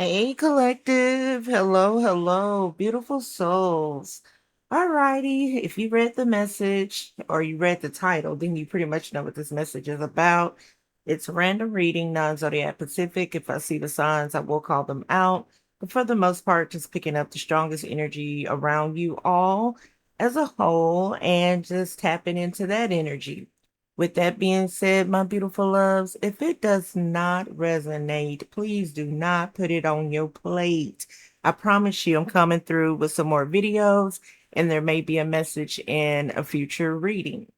Hey, collective. Hello, hello, beautiful souls. Alrighty, if you read the message or you read the title, then you pretty much know what this message is about. It's random reading, non zodiac Pacific. If I see the signs, I will call them out. But for the most part, just picking up the strongest energy around you all as a whole and just tapping into that energy. With that being said, my beautiful loves, if it does not resonate, please do not put it on your plate. I promise you, I'm coming through with some more videos, and there may be a message in a future reading.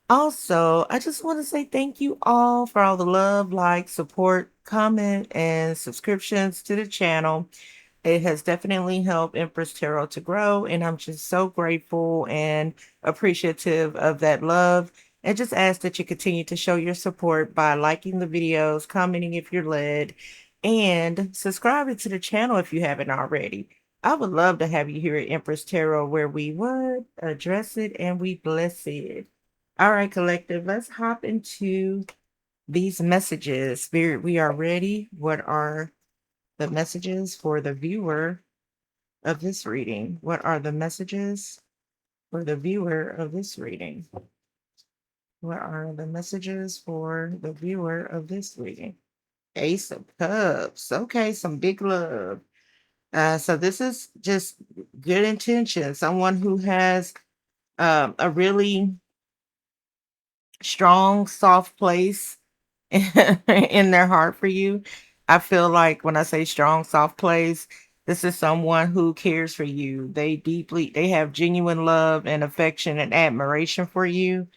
Also, I just want to say thank you all for all the love, like, support, comment, and subscriptions to the channel. It has definitely helped Empress Tarot to grow, and I'm just so grateful and appreciative of that love. And just ask that you continue to show your support by liking the videos, commenting if you're led, and subscribing to the channel if you haven't already. I would love to have you here at Empress Tarot where we would address it and we bless it. All right, collective, let's hop into these messages. Spirit, we are ready. What are the messages for the viewer of this reading? What are the messages for the viewer of this reading? What are the messages for the viewer of this reading? Ace of Cups. Okay, some big love. So this is just good intention. Someone who has a really strong, soft place in their heart for you. I feel like when I say strong, soft place, this is someone who cares for you. They have genuine love and affection and admiration for you.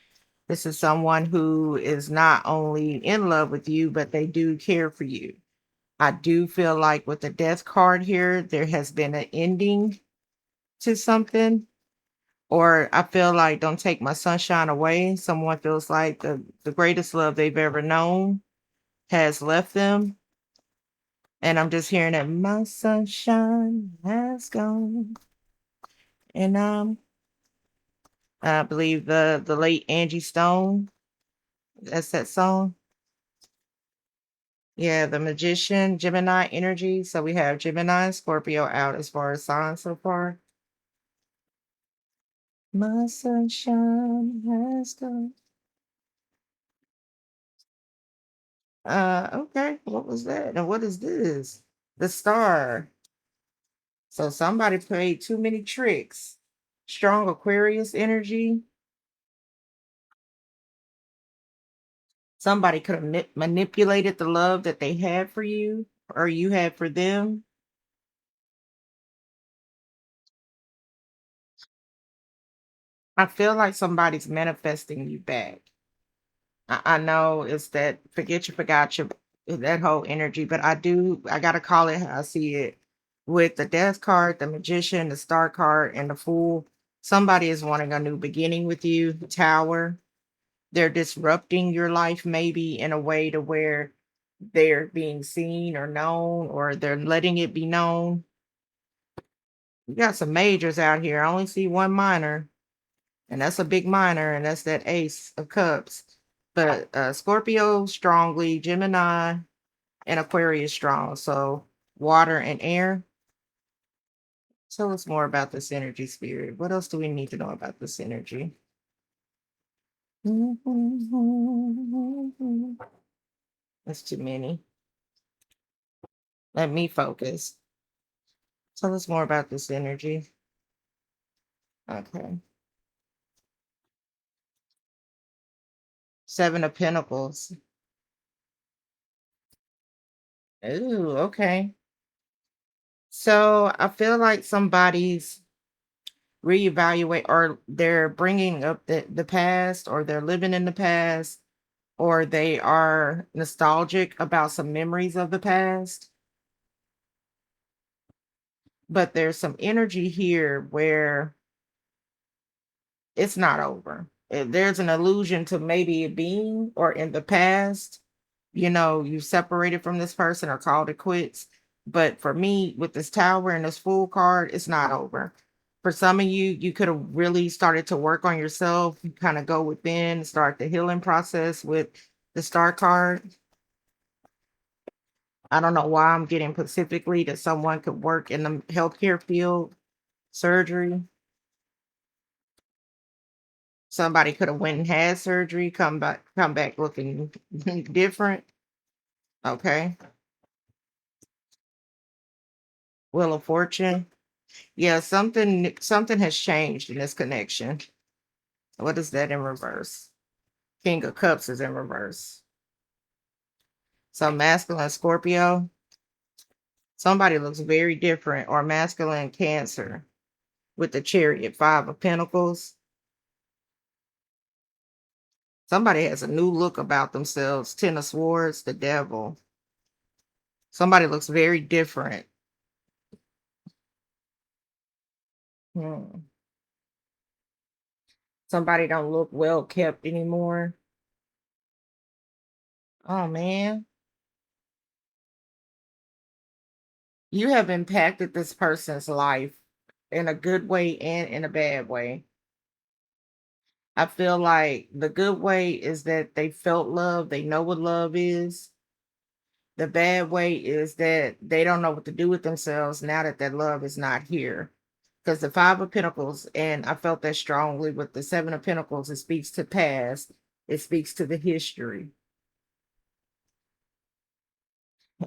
This is someone who is not only in love with you, but they do care for you. I do feel like with the death card here, there has been an ending to something. Or I feel like don't take my sunshine away. Someone feels like the greatest love they've ever known has left them. And I'm just hearing that my sunshine has gone. And I believe the late Angie Stone, that's that song. Yeah, the magician, Gemini energy. So we have Gemini and Scorpio out as far as signs so far. My sunshine has gone. Okay, what was that? And what is this? The star. So somebody played too many tricks. Strong Aquarius energy. Somebody could have manipulated the love that they had for you or you had for them. I feel like somebody's manifesting you back. I know it's that forget you forgot you that whole energy, but I gotta call it how I see it. With the death card, the magician, the star card, and the fool, somebody is wanting a new beginning with you. The tower. They're disrupting your life maybe in a way to where they're being seen or known or they're letting it be known. You got some majors out here. I only see one minor, and that's a big minor, and that's that Ace of Cups. But Scorpio strongly, Gemini and Aquarius strong. So water and air. Tell us more about this energy, spirit. What else do we need to know about this energy? That's too many. Let me focus. Tell us more about this energy. Okay. Seven of Pentacles. Ooh, okay. So I feel like somebody's reevaluate or they're bringing up the past or they're living in the past or they are nostalgic about some memories of the past. But there's some energy here where it's not over. There's an illusion to maybe it being or in the past, you separated from this person or called it quits. But for me, with this tower and this full card, it's not over. For some of you, you could have really started to work on yourself, kind of go within, start the healing process with the star card. I don't know why I'm getting specifically that someone could work in the healthcare field, surgery. Somebody could have went and had surgery, come back looking different. Okay. Wheel of Fortune. Yeah, something has changed in this connection. What is that in reverse? King of Cups is in reverse. So masculine Scorpio. Somebody looks very different, or masculine Cancer with the Chariot, Five of Pentacles. Somebody has a new look about themselves. Ten of Swords, the Devil. Somebody looks very different. Hmm. Somebody don't look well kept anymore. Oh man. You have impacted this person's life in a good way and in a bad way. I feel like the good way is that they felt love, they know what love is. The bad way is that they don't know what to do with themselves now that that love is not here. Because the Five of Pentacles, and I felt that strongly with the Seven of Pentacles, it speaks to past, it speaks to the history.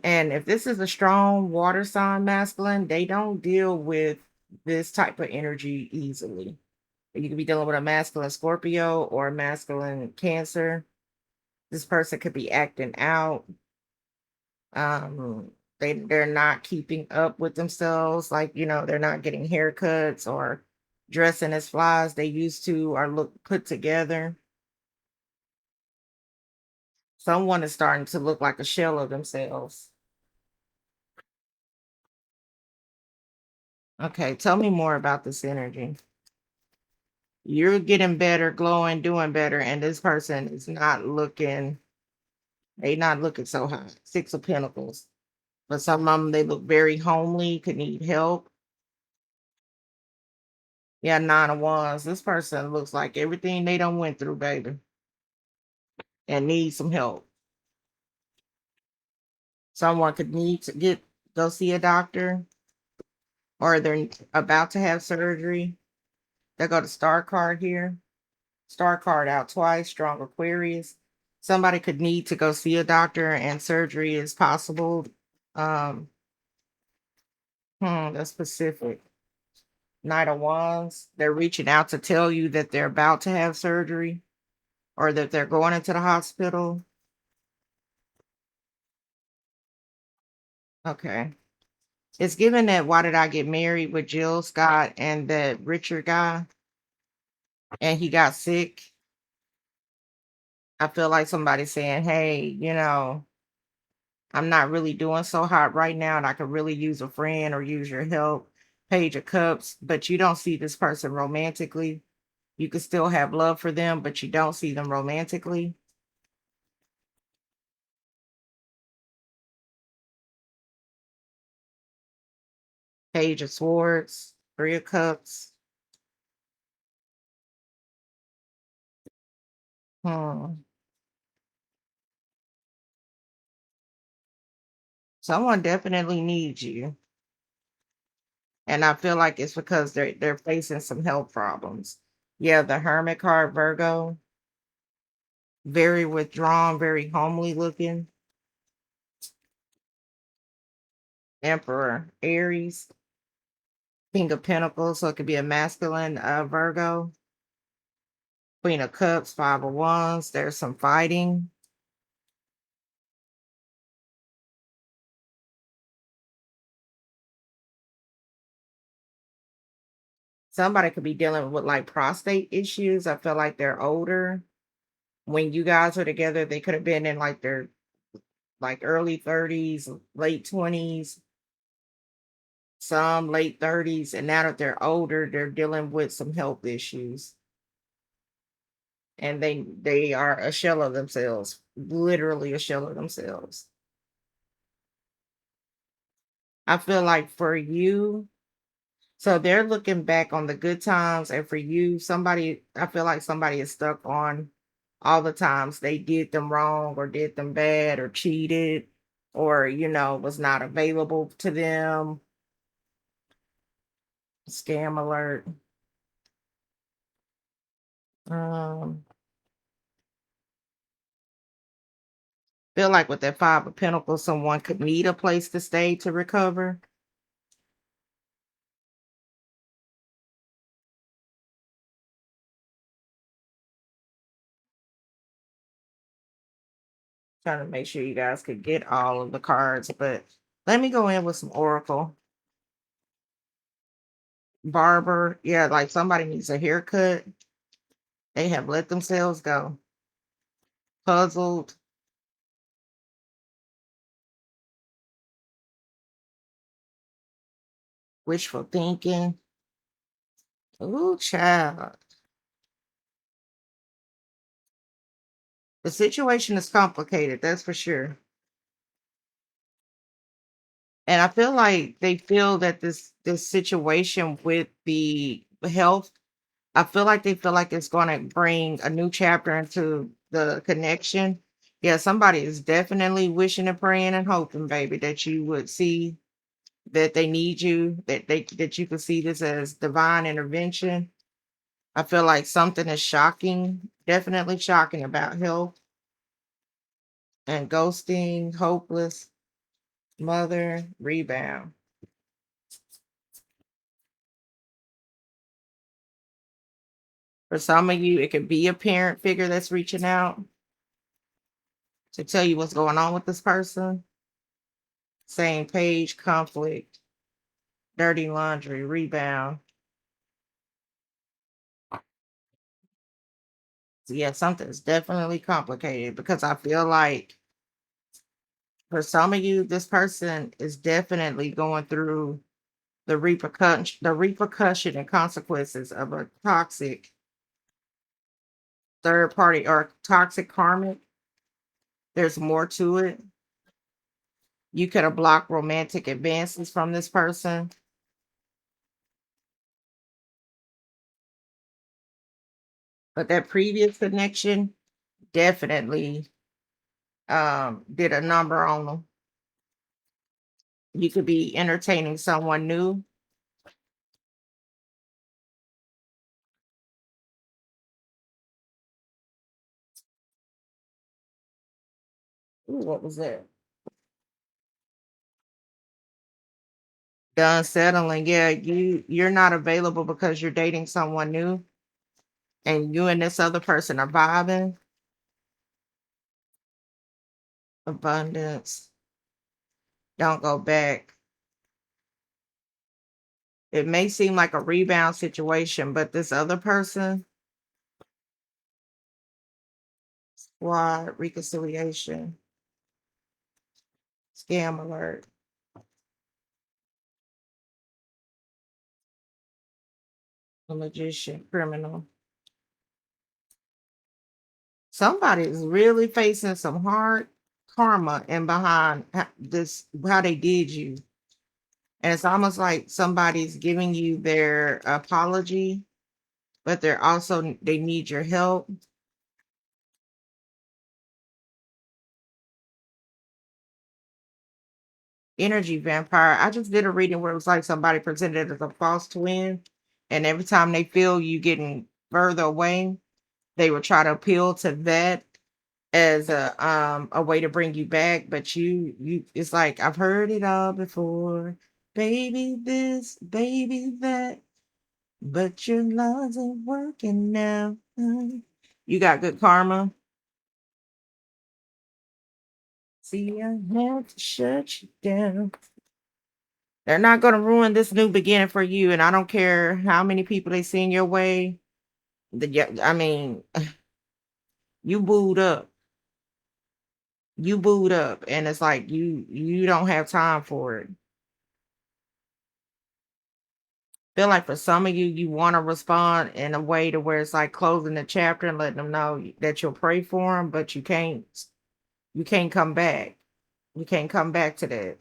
And if this is a strong water sign masculine, they don't deal with this type of energy easily. You could be dealing with a masculine Scorpio or a masculine Cancer. This person could be acting out. Um, they're not keeping up with themselves, like they're not getting haircuts or dressing as flies they used to, or look put together. Someone is starting to look like a shell of themselves. Okay, tell me more about this energy. You're getting better, glowing, doing better, and this person is not looking, they not looking so hot. Six of Pentacles. But some of them, they look very homely, could need help. Yeah, Nine of Wands. This person looks like everything they done went through, baby, and need some help. Someone could need to go see a doctor, or they're about to have surgery. They got a star card here. Star card out twice, strong Aquarius. Somebody could need to go see a doctor and surgery is possible. Um, that's specific. Knight of Wands. They're reaching out to tell you that they're about to have surgery or that they're going into the hospital. Okay. It's given that Why Did I Get Married with Jill Scott and that Richard guy, and he got sick. I feel like somebody's saying, hey, I'm not really doing so hot right now, and I could really use a friend or use your help. Page of Cups, but you don't see this person romantically. You could still have love for them, but you don't see them romantically. Page of Swords, Three of Cups. Hmm. Someone definitely needs you. And I feel like it's because they're facing some health problems. Yeah, the Hermit card, Virgo, very withdrawn, very homely looking. Emperor, Aries, King of Pentacles, so it could be a masculine Virgo. Queen of Cups, Five of Wands. There's some fighting. Somebody could be dealing with like prostate issues. I feel like they're older. When you guys were together, they could have been in like their like early 30s, late 20s, some late 30s, and now that they're older, they're dealing with some health issues. And they are a shell of themselves, literally a shell of themselves. I feel like for you, so they're looking back on the good times, and for you, I feel like somebody is stuck on all the times they did them wrong or did them bad or cheated. or was not available to them. Scam alert. um Feel like with that Five of Pentacles, someone could need a place to stay to recover. Trying to make sure you guys could get all of the cards, but let me go in with some oracle. Barber, yeah, like somebody needs a haircut. They have let themselves go. Puzzled, wishful thinking. Ooh, child. The situation is complicated, that's for sure. And I feel like they feel that this situation with the health, I feel like they feel like it's going to bring a new chapter into the connection. Yeah, somebody is definitely wishing and praying and hoping, baby, that you would see that they need you, that you could see this as divine intervention. I feel like something is shocking, definitely shocking about health and ghosting, hopeless, mother, rebound. For some of you, it could be a parent figure that's reaching out to tell you what's going on with this person. Same page, conflict, dirty laundry, rebound. So yeah, something's definitely complicated because I feel like for some of you, this person is definitely going through the repercussion and consequences of a toxic third party or toxic karmic. There's more to it. You could have blocked romantic advances from this person, but that previous connection definitely did a number on them. You could be entertaining someone new. Ooh, what was that? Done settling. Yeah, you're not available because you're dating someone new, and you and this other person are vibing. Abundance. Don't go back. It may seem like a rebound situation, but this other person, squad reconciliation, scam alert, the magician, criminal. Somebody is really facing some hard karma and behind this how they did you. And it's almost like somebody's giving you their apology, but they're also they need your help. Energy vampire. I just did a reading where it was like somebody presented as a false twin, and every time they feel you getting further away, they would try to appeal to that as a way to bring you back. But you it's like I've heard it all before. Baby this, baby that, but your love ain't working now. You got good karma. See, I have to shut you down. They're not going to ruin this new beginning for you. And I don't care how many people they send your way. Yeah, I mean, you booed up. You booed up. And it's like you don't have time for it. Feel like for some of you, you want to respond in a way to where it's like closing the chapter and letting them know that you'll pray for them, but you can't come back. You can't come back to that.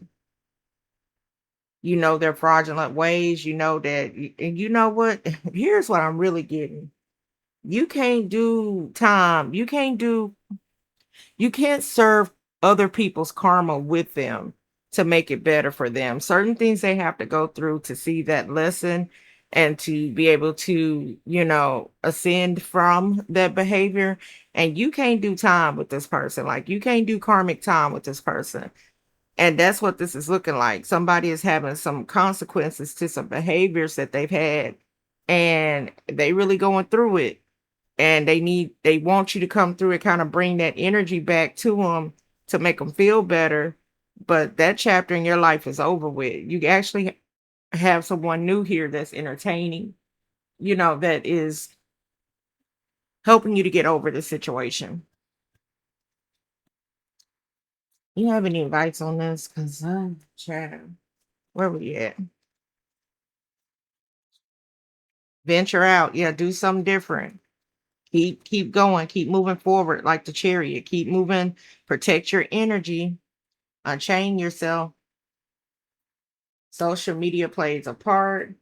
You know their fraudulent ways. You know that, and you know what? Here's what I'm really getting. You can't do time. You can't serve other people's karma with them to make it better for them. Certain things they have to go through to see that lesson and to be able to, ascend from that behavior. And you can't do time with this person. Like you can't do karmic time with this person. And that's what this is looking like. Somebody is having some consequences to some behaviors that they've had, and they really going through it. And they want you to come through and kind of bring that energy back to them to make them feel better. But that chapter in your life is over with. You actually have someone new here that's entertaining, that is helping you to get over the situation. You have any advice on this? Because I'm trying. Where we at? Venture out. Yeah, do something different. Keep going. Keep moving forward like the chariot. Keep moving. Protect your energy. Unchain yourself. Social media plays a part.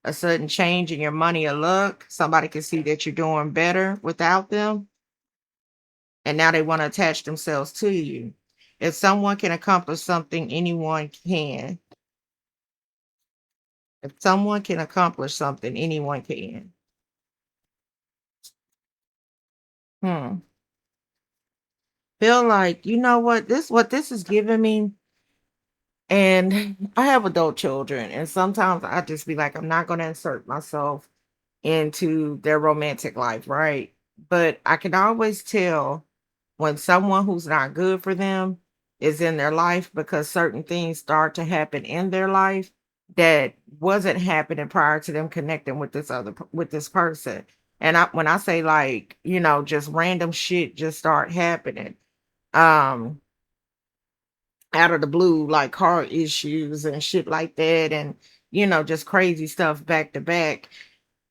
A sudden change in your money or luck. Somebody can see that you're doing better without them, and now they want to attach themselves to you. If someone can accomplish something, anyone can. If someone can accomplish something, anyone can. Hmm. Feel like, you know what this is giving me. And I have adult children, and sometimes I just be like, I'm not going to insert myself into their romantic life, right? But I can always tell when someone who's not good for them is in their life because certain things start to happen in their life that wasn't happening prior to them connecting with with this person. And when I say like, just random shit just start happening. Um Out of the blue, like car issues and shit like that, and just crazy stuff back to back.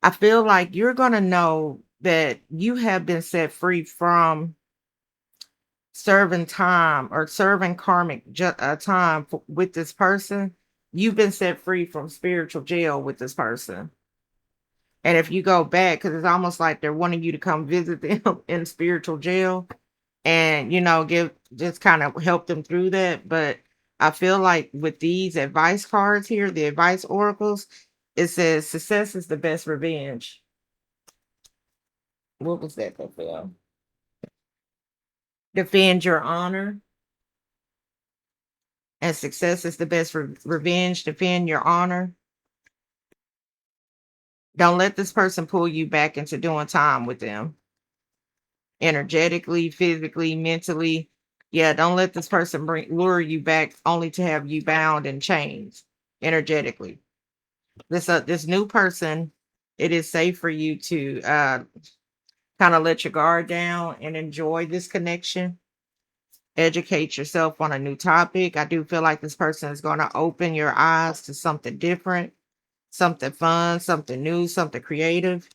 I feel like you're going to know that you have been set free from serving time or serving karmic time with this person. You've been set free from spiritual jail with this person. And if you go back, because it's almost like they're wanting you to come visit them in spiritual jail and, give just kind of help them through that. But I feel like with these advice cards here, the advice oracles, it says success is the best revenge. What was that, Phil? Defend your honor, and success is the best revenge. Defend your honor. Don't let this person pull you back into doing time with them energetically, physically, mentally. Yeah, don't let this person lure you back only to have you bound and chains energetically. This new person, it is safe for you to kind of let your guard down and enjoy this connection. Educate yourself on a new topic. I do feel like this person is going to open your eyes to something different, something fun, something new, something creative.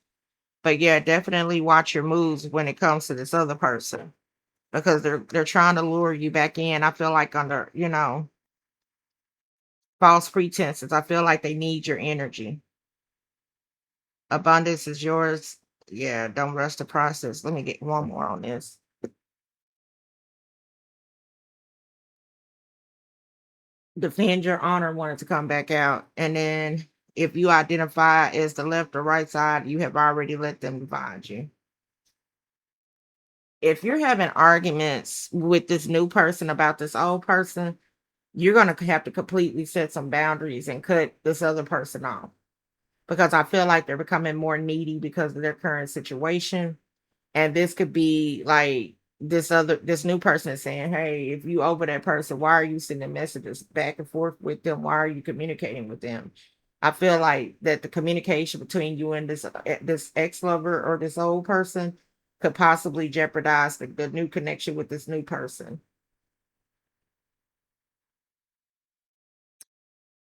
But yeah, definitely watch your moves when it comes to this other person because they're trying to lure you back in. I feel like under, false pretenses. I feel like they need your energy. Abundance is yours. Yeah, don't rush the process. Let me get one more on this. Defend your honor wanted to come back out. And then if you identify as the left or right side, you have already let them divide you. If you're having arguments with this new person about this old person, you're going to have to completely set some boundaries and cut this other person off because I feel like they're becoming more needy because of their current situation. And this could be like this new person is saying, hey, if you over that person, why are you sending messages back and forth with them? Why are you communicating with them? I feel like that the communication between you and this ex-lover or this old person could possibly jeopardize the new connection with this new person.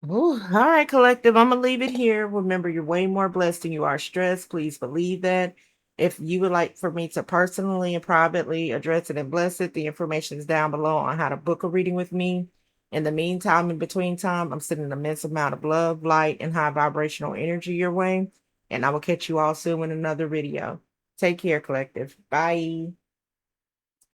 Ooh, all right, collective. I'm gonna leave it here. Remember, you're way more blessed than you are stressed. Please believe that. If you would like for me to personally and privately address it and bless it, the information is down below on how to book a reading with me. In the meantime, in between time, I'm sending an immense amount of love, light, and high vibrational energy your way. And I will catch you all soon in another video. Take care, collective. Bye.